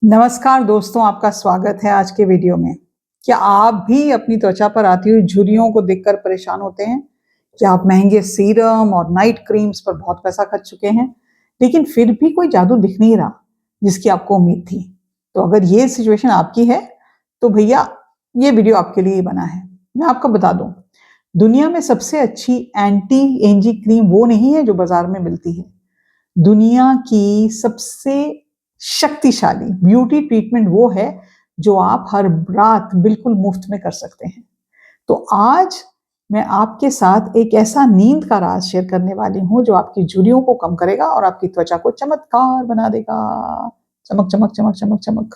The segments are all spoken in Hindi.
नमस्कार दोस्तों, आपका स्वागत है आज के वीडियो में। क्या आप भी अपनी त्वचा पर आती हुई झुर्रियों को देखकर परेशान होते हैं? क्या आप महंगे सीरम और नाइट क्रीम्स पर बहुत पैसा खर्च चुके हैं, लेकिन फिर भी कोई जादू दिख नहीं रहा जिसकी आपको उम्मीद थी? तो अगर ये सिचुएशन आपकी है, तो भैया ये वीडियो आपके लिए ही बना है। मैं आपको बता दूं, दुनिया में सबसे अच्छी एंटी एंजी क्रीम वो नहीं है जो बाजार में मिलती है। दुनिया की सबसे शक्तिशाली ब्यूटी ट्रीटमेंट वो है जो आप हर रात बिल्कुल मुफ्त में कर सकते हैं। तो आज मैं आपके साथ एक ऐसा नींद का राज शेयर करने वाली हूँ जो आपकी झुर्रियों को कम करेगा और आपकी त्वचा को चमत्कार बना देगा। चमक चमक चमक चमक चमक।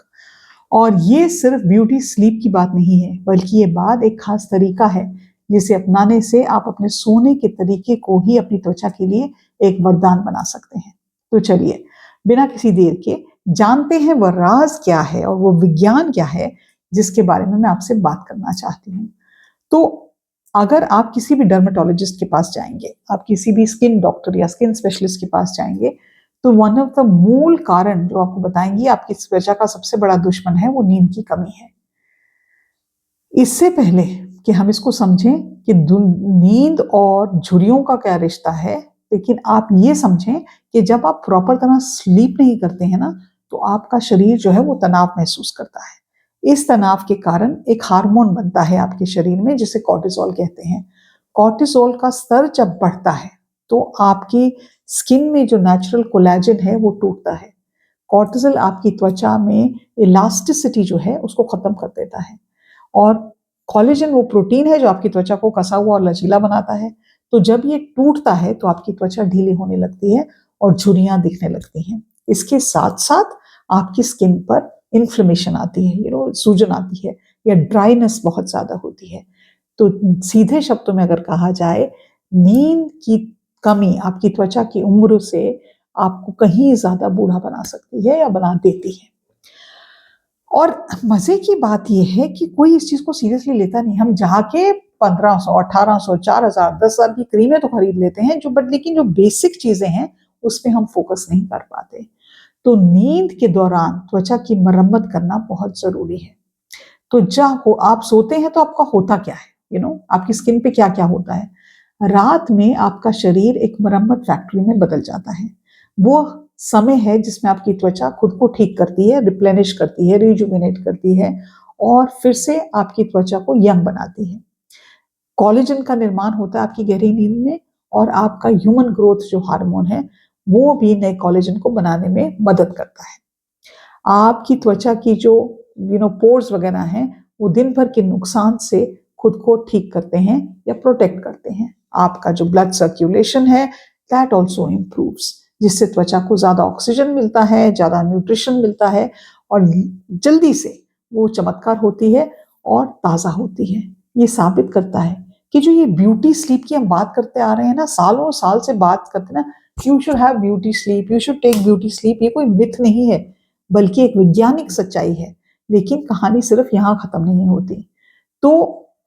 और ये सिर्फ ब्यूटी स्लीप की बात नहीं है, बल्कि ये बात एक खास तरीका है जिसे अपनाने से आप अपने सोने के तरीके को ही अपनी त्वचा के लिए एक वरदान बना सकते हैं। तो चलिए बिना किसी देर के जानते हैं वह राज क्या है और वो विज्ञान क्या है जिसके बारे में मैं आपसे बात करना चाहती हूँ। तो अगर आप किसी भी डर्मेटोलॉजिस्ट के पास जाएंगे, आप किसी भी स्किन डॉक्टर या स्किन स्पेशलिस्ट के पास जाएंगे, तो वन ऑफ द मूल कारण जो आपको बताएंगी आपकी त्वचा का सबसे बड़ा दुश्मन है वो नींद की कमी है। इससे पहले कि हम इसको समझें कि नींद और झुर्रियों का क्या रिश्ता है, लेकिन आप ये समझें कि जब आप प्रॉपर तरह स्लीप नहीं करते हैं ना, तो आपका शरीर जो है वो तनाव महसूस करता है। इस तनाव के कारण एक हार्मोन बनता है आपके शरीर में जिसे कॉर्टिसोल कहते हैं। कॉर्टिसोल का स्तर जब बढ़ता है तो आपकी स्किन में जो नेचुरल कोलेजन है वो टूटता है। कॉर्टिसोल आपकी त्वचा में इलास्टिसिटी जो है उसको खत्म कर देता है। और कोलेजन वो प्रोटीन है जो आपकी त्वचा को कसा हुआ और लचीला बनाता है। तो जब ये टूटता है तो आपकी त्वचा ढीली होने लगती है और झुर्रियां दिखने लगती हैं। इसके साथ साथ आपकी स्किन पर इन्फ्लेमेशन आती है, सूजन आती है या ड्राइनेस बहुत ज्यादा होती है। तो सीधे शब्दों में अगर कहा जाए, नींद की कमी आपकी त्वचा की उम्र से आपको कहीं ज्यादा बूढ़ा बना सकती है या बना देती है। और मजे की बात यह है कि कोई इस चीज को सीरियसली लेता नहीं। हम जाके 1500, 1800, 4000, 10,000 की क्रीमें तो खरीद लेते हैं लेकिन जो बेसिक चीजें हैं उस पर हम फोकस नहीं कर पाते। तो नींद के दौरान त्वचा की मरम्मत करना बहुत जरूरी है। तो जब आप सोते हैं तो आपका होता क्या है, आपकी स्किन पे क्या क्या होता है? रात में आपका शरीर एक मरम्मत फैक्ट्री में बदल जाता है। वो समय है जिसमें आपकी त्वचा खुद को ठीक करती है, रिप्लेनिश करती है, रिजुविनेट करती है और फिर से आपकी त्वचा को यंग बनाती है। कोलेजन का निर्माण होता है आपकी गहरी नींद में और आपका ह्यूमन ग्रोथ जो हार्मोन है वो भी नए कोलेजन को बनाने में मदद करता है। आपकी त्वचा की जो पोर्स वगैरह हैं वो दिन भर के नुकसान से खुद को ठीक करते हैं या प्रोटेक्ट करते हैं। आपका जो ब्लड सर्कुलेशन है दैट ऑल्सो इम्प्रूव्स, जिससे त्वचा को ज्यादा ऑक्सीजन मिलता है, ज्यादा न्यूट्रिशन मिलता है और जल्दी से वो चमत्कार होती है और ताजा होती है। ये साबित करता है कि जो ये ब्यूटी स्लीप की हम बात करते आ रहे हैं ना, सालों साल से बात करते ना, you should have beauty sleep, you should take beauty sleep, ये कोई मिथ नहीं है बल्कि एक वैज्ञानिक सच्चाई है। लेकिन कहानी सिर्फ यहां खत्म नहीं होती। तो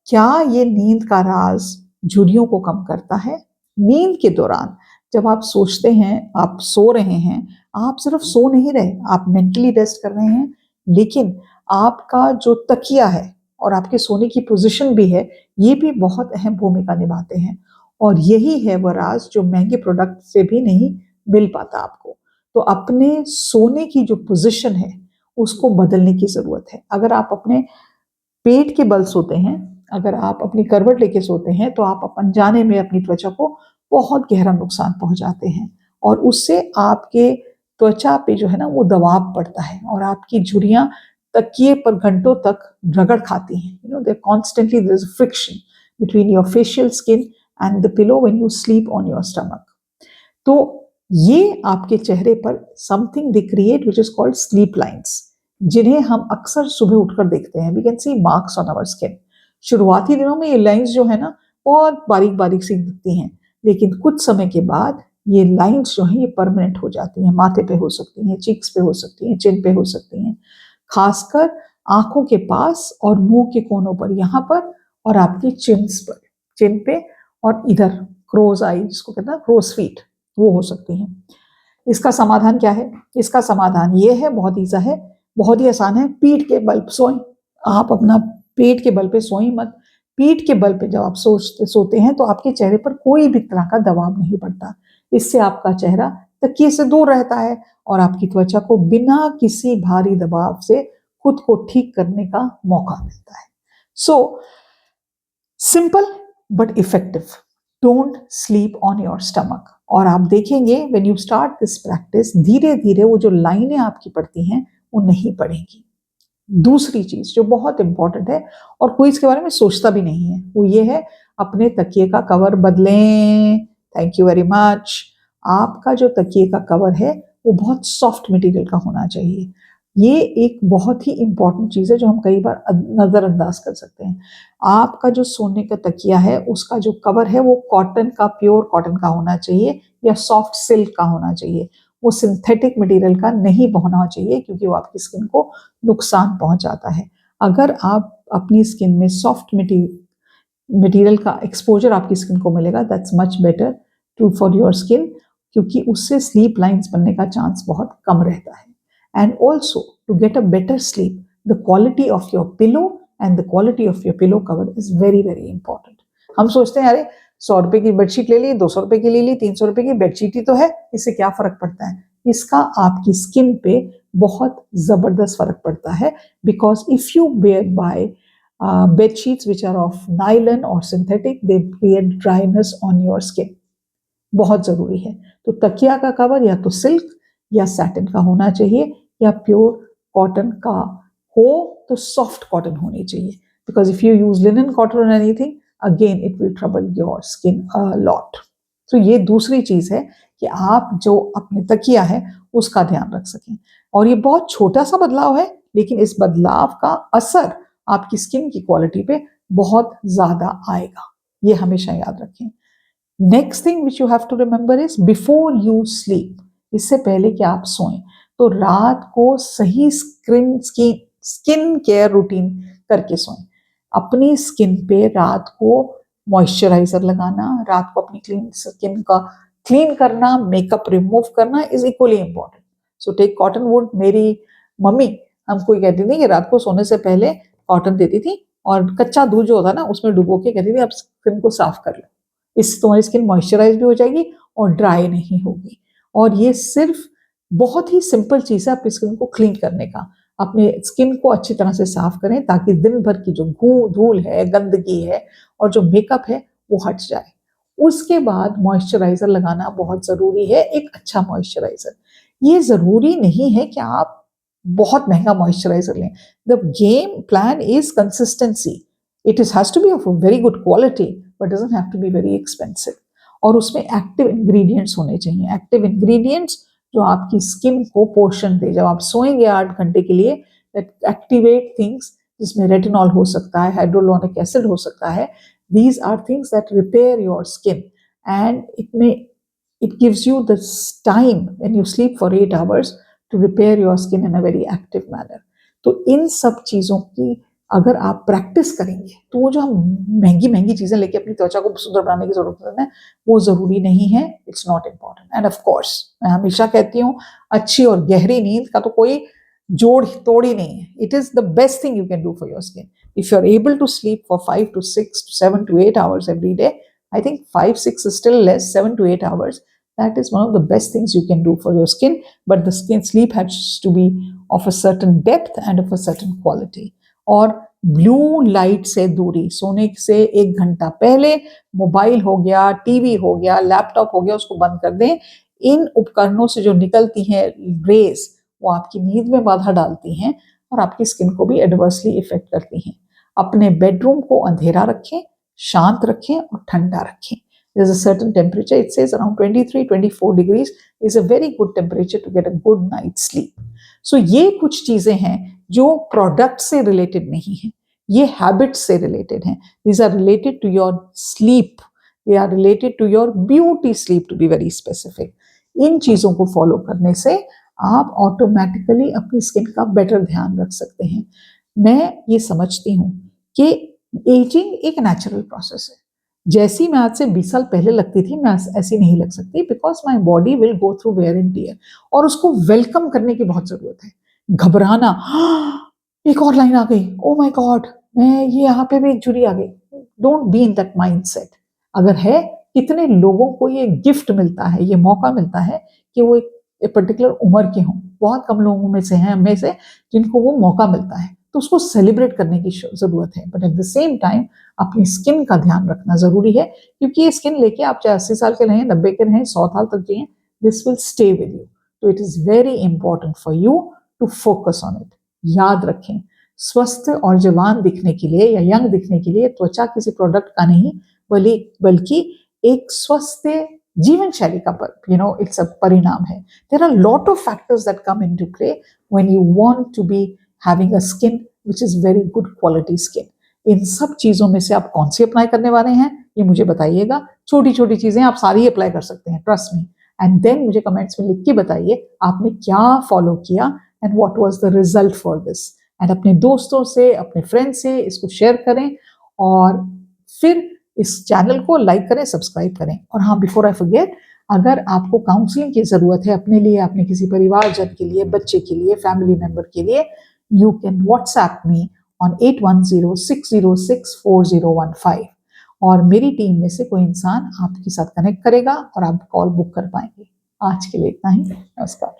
क्या ये नींद का राज झुर्रियों को कम करता है? नींद के दौरान जब आप सोचते हैं, आप सो रहे हैं, आप सिर्फ सो नहीं रहे, आप मेंटली रेस्ट कर रहे हैं, लेकिन आपका जो तकिया है और आपके सोने की पोजीशन भी है, ये भी बहुत अहम भूमिका निभाते हैं। और यही है वह राज जो महंगे प्रोडक्ट से भी नहीं मिल पाता आपको। तो अपने सोने की जो पोजीशन है उसको बदलने की जरूरत है। अगर आप अपने पेट के बल सोते हैं, अगर आप अपनी करवट लेके सोते हैं, तो आप अनजाने में अपनी त्वचा को बहुत गहरा नुकसान पहुंचाते हैं और उससे आपके त्वचा पे जो है ना वो दबाव पड़ता है और आपकी झुर्रियां तकिए पर घंटों तक रगड़ खाती हैं। They constantly there is friction between your facial skin and the pillow when you sleep on your stomach. तो ये आपके चेहरे पर something they create which is called sleep lines, जिन्हें हम अक्सर सुबह उठकर देखते हैं। We can see marks on our skin. शुरुआती दिनों में ये लाइंस जो है ना बहुत बारीक बारीक सी दिखती हैं, लेकिन कुछ समय के बाद ये लाइंस जो है ये परमानेंट हो जाती हैं। माथे पे हो सकती हैं, चीक्स पे हो सकती हैं, चिन पे हो सकती हैं, खासकर आंखों के पास और मुंह के कोनों पर, यहाँ पर और आपकी चिन पे और इधर क्रोज आई जिसको कहते हैं क्रोज फीट, वो हो सकती हैं। इसका समाधान क्या है? इसका समाधान ये है, बहुत ईजा है, बहुत ही आसान है, पीठ के बल सोएं। आप अपना पेट के बल पे सोएं मत। पीठ के बल पे जब आप सोते हैं तो आपके चेहरे पर कोई भी तरह का दबाव नहीं पड़ता। इससे आपका चेहरा तकिए से दूर रहता है और आपकी त्वचा को बिना किसी भारी दबाव से खुद को ठीक करने का मौका मिलता है। So simple but effective, don't sleep on your stomach. और आप देखेंगे when you start this practice, धीरे धीरे वो जो लाइनें आपकी पड़ती हैं वो नहीं पड़ेंगी। दूसरी चीज जो बहुत इंपॉर्टेंट है और कोई इसके बारे में सोचता भी नहीं है, वो ये है अपने तकिए का कवर बदलें। Thank you very much. आपका जो तकिए का कवर है वो बहुत सॉफ्ट मटेरियल का होना चाहिए। ये एक बहुत ही इंपॉर्टेंट चीज है जो हम कई बार नजरअंदाज कर सकते हैं। आपका जो सोने का तकिया है उसका जो कवर है वो कॉटन का, प्योर कॉटन का होना चाहिए या सॉफ्ट सिल्क का होना चाहिए। वो सिंथेटिक मटेरियल का नहीं होना चाहिए क्योंकि वो आपकी स्किन को नुकसान पहुंचाता है। अगर आप अपनी स्किन में सॉफ्ट मटेरियल का एक्सपोजर आपकी स्किन को मिलेगा, that's much better to for your skin, क्योंकि उससे स्लीप लाइंस बनने का चांस बहुत कम रहता है। And also to get a better sleep, the quality of your pillow and the quality of your pillow cover is very very important. हम सोचते हैं अरे 100 रुपए की बेडशीट ले ली, 200 रुपए की ले ली, 300 रुपए की बेडशीट ही तो है, इससे क्या फर्क पड़ता है? इसका आपकी स्किन पे बहुत जबरदस्त फर्क पड़ता है, because if you wear buy bed sheets which are of nylon और synthetic, they create dryness on your skin. बहुत जरूरी है। तो तकिया का कवर या तो सिल्क या सैटिन का होना चाहिए या प्योर कॉटन का हो तो सॉफ्ट कॉटन होनी चाहिए, because if you use linen cotton और anything again it will trouble your skin a lot. तो ये दूसरी चीज है कि आप जो अपने तकिया है उसका ध्यान रख सकें। और ये बहुत छोटा सा बदलाव है, लेकिन इस बदलाव का असर आपकी स्किन की क्वालिटी पे बहुत ज्यादा आएगा, ये हमेशा याद रखें। Next thing which you have to remember is before you sleep, इससे पहले कि आप सोएं तो रात को सही स्किन केयर रूटीन करके सोएं। अपनी स्किन पे रात को मॉइस्चराइजर लगाना, रात को अपनी स्किन का क्लीन करना, मेकअप रिमूव करना is equally important. So take cotton wood. मेरी मम्मी हमको कहती थी कि रात को सोने से पहले कॉटन देती थी और कच्चा दूध जो होता है ना उसमें डुबो के कहती थी आप स्किन को साफ कर लो, इससे तुम्हारी स्किन मॉइस्चराइज भी हो जाएगी और ड्राई नहीं होगी। और ये सिर्फ बहुत ही सिंपल चीज है आपकी स्किन को क्लीन करने का। अपने स्किन को अच्छी तरह से साफ करें ताकि दिन भर की जो धूल है, गंदगी है और जो मेकअप है वो हट जाए। उसके बाद मॉइस्चराइजर लगाना बहुत जरूरी है, एक अच्छा मॉइस्चराइजर। ये जरूरी नहीं है कि आप बहुत महंगा मॉइस्चराइजर लें। The game plan is consistency. It has to be of very good quality but doesn't have to be very expensive. और उसमें एक्टिव इंग्रेडिएंट्स होने चाहिए, एक्टिव इंग्रेडिएंट्स जो आपकी स्किन को पोषण दे। जब आप सोएंगे 8 घंटे के लिए, एक्टिवेट थिंग्स, जिसमें रेटिनॉल हो सकता है, हाइड्रोलोनिक एसिड हो सकता है। These are things that repair your skin, and it gives you this time when you sleep for 8 hours to repair your skin in a very active manner. तो इन सब चीजों की अगर आप प्रैक्टिस करेंगे तो वो जो हम महंगी महंगी चीजें लेके अपनी त्वचा को सुंदर बनाने की जरूरत है वो जरूरी नहीं है। It's not important. End of course मैं हमेशा कहती हूँ अच्छी और गहरी नींद का तो कोई जोड़ तोड़ ही नहीं है। It is the best thing you can do for your skin. If you're able to sleep for 5 to 6 to 7 to 8 hours every day, I think 5, 6 is still less, 7 to 8 hours, that is one of the best things you can do for your skin. But the skin sleep has to be of a certain depth and of a certain quality. और ब्लू लाइट से दूरी, सोने से 1 घंटा पहले मोबाइल हो गया, टीवी हो गया, लैपटॉप हो गया, उसको बंद कर दें। इन उपकरणों से जो निकलती हैं रेज वो आपकी नींद में बाधा डालती हैं और आपकी स्किन को भी एडवर्सली इफेक्ट करती हैं। अपने बेडरूम को अंधेरा रखें, शांत रखें और ठंडा रखें। There's a certain temperature, it says around 23-24 degrees is a very good temperature to get a good night's sleep. So ये कुछ चीजें हैं जो प्रोडक्ट से रिलेटेड नहीं है, ये हैबिट्स से रिलेटेड हैं। These are related to your sleep. They are related to your beauty sleep to be very specific. इन चीजों को फॉलो करने से आप ऑटोमेटिकली अपनी स्किन का बेटर ध्यान रख सकते हैं। मैं ये समझती हूँ कि एजिंग एक नेचुरल प्रोसेस है। जैसी मैं आज से 20 साल पहले लगती थी मैं ऐसी नहीं लग सकती, because my body will go through wear and tear. और उसको वेलकम करने की बहुत जरूरत है। घबराना, एक और लाइन आ गई, ओ माय गॉड, मैं ये यहाँ पे भी एक झुर्री आ गई। Don't be in that mindset. अगर है, कितने लोगों को ये गिफ्ट मिलता है, ये मौका मिलता है कि वो एक पर्टिकुलर उम्र के हों। बहुत कम लोगों में से हैं, हम में से, जिनको वो मौका मिलता है, तो उसको सेलिब्रेट करने की जरूरत है। But at the same time अपनी स्किन का ध्यान रखना जरूरी है, क्योंकि ये स्किन लेके आप चाहे 80 साल के रहें, 90 के रहें, 100 साल तक जिए, this will stay with you. तो it is very important for you to focus on it. याद रखें, स्वस्थ और जवान दिखने के लिए या यंग दिखने के लिए त्वचा किसी प्रोडक्ट का नहीं, बल्कि एक स्वस्थ जीवन शैली का इट्स अ परिणाम है। There are lot of factors that come into play when you want to be having a skin which is very good quality skin. इन सब चीजों में से आप कौन सी अप्लाई करने वाले हैं, ये मुझे बताइएगा। छोटी छोटी चीजें आप सारी अप्लाई कर सकते हैं, ट्रस्ट मी। एंड देन मुझे कमेंट्स में लिख के बताइए आपने क्या फॉलो किया and what was the result for this. And अपने दोस्तों से, अपने फ्रेंड से इसको शेयर करें, और फिर इस चैनल को लाइक करें, सब्सक्राइब करें। और हाँ, बिफोर आई फॉरगेट, अगर आपको काउंसलिंग की जरूरत है अपने लिए, अपने किसी परिवारजन के लिए, बच्चे के लिए, फैमिली मेंबर के लिए, you can WhatsApp me on 8106064015 और मेरी टीम में से कोई इंसान आपके साथ कनेक्ट करेगा और आप कॉल बुक कर पाएंगे। आज के लिए इतना ही। नमस्कार।